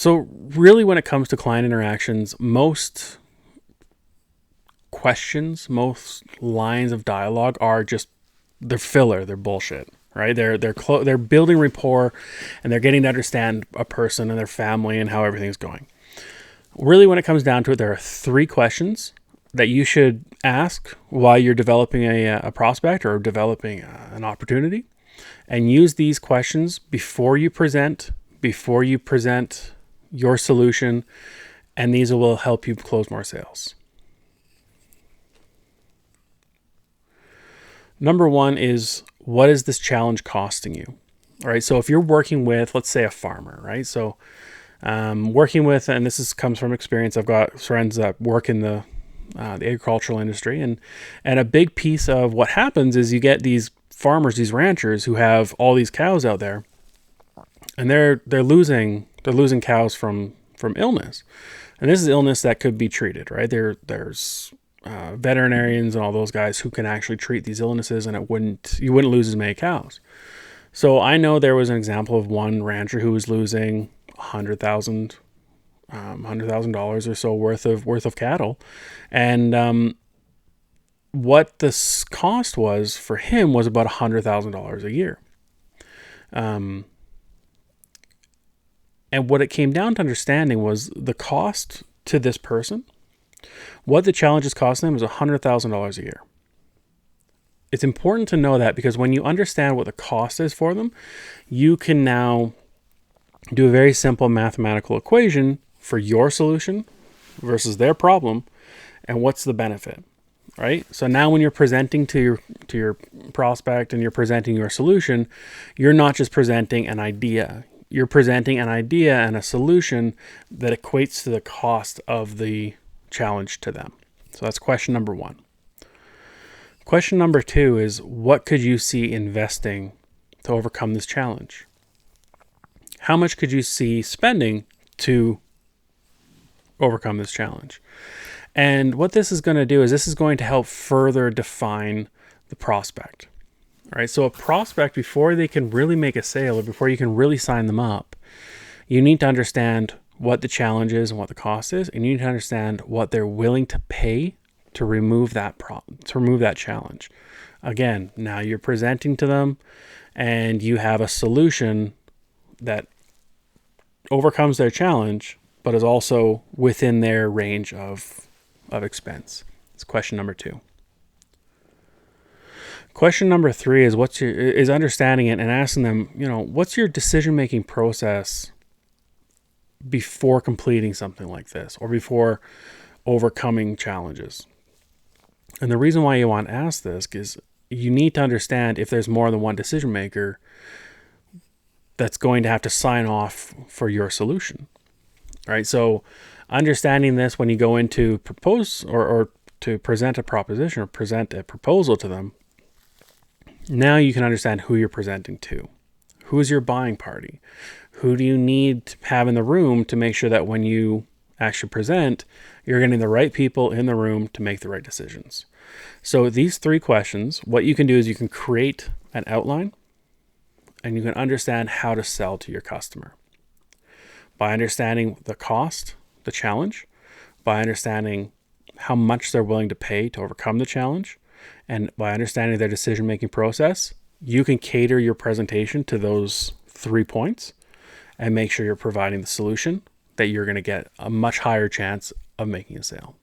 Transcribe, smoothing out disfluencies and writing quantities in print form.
So really, when it comes to client interactions, most questions, most lines of dialogue are just, they're filler, they're bullshit, right? They're building rapport, and they're getting to understand a person and their family and how everything's going. Really, when it comes down to it, there are 3 questions that you should ask while you're developing a prospect or developing an opportunity, and use these questions before you present your solution, and these will help you close more sales. Number 1 is, what is this challenge costing you? All right. So if you're working with, let's say, a farmer, right? So working with, and comes from experience. I've got friends that work in the agricultural industry, and a big piece of what happens is you get these farmers, these ranchers who have all these cows out there, and they're losing cows from illness, and this is illness that could be treated, right? There's veterinarians and all those guys who can actually treat these illnesses, and you wouldn't lose as many cows. So I know there was an example of one rancher who was losing $100,000 or so worth of cattle, and what this cost was for him was about $100,000 a year. And what it came down to understanding was the cost to this person. What the challenge is costing them is $100,000 a year. It's important to know that, because when you understand what the cost is for them, you can now do a very simple mathematical equation for your solution versus their problem, and what's the benefit, right? So now when you're presenting to your prospect and you're presenting your solution, you're not just presenting an idea. You're presenting an idea and a solution that equates to the cost of the challenge to them. So that's question number 1. Question number 2 is, what could you see investing to overcome this challenge? How much could you see spending to overcome this challenge? And what this is going to do is, this is going to help further define the prospect. All right. So a prospect, before they can really make a sale, or before you can really sign them up, you need to understand what the challenge is and what the cost is, and you need to understand what they're willing to pay to remove that challenge. Again, now you're presenting to them, and you have a solution that overcomes their challenge, but is also within their range of expense. It's question number 2. Question number 3 is understanding it and asking them, what's your decision-making process before completing something like this, or before overcoming challenges? And the reason why you want to ask this is you need to understand if there's more than one decision maker that's going to have to sign off for your solution, right? So understanding this, when you go into propose or to present a proposition or present a proposal to them, now you can understand who you're presenting to. Who is your buying party? Who do you need to have in the room to make sure that when you actually present, you're getting the right people in the room to make the right decisions? So these 3 questions, what you can do is you can create an outline, and you can understand how to sell to your customer by understanding the cost, the challenge, by understanding how much they're willing to pay to overcome the challenge, and by understanding their decision-making process. You can cater your presentation to those 3 points and make sure you're providing the solution that you're going to get a much higher chance of making a sale.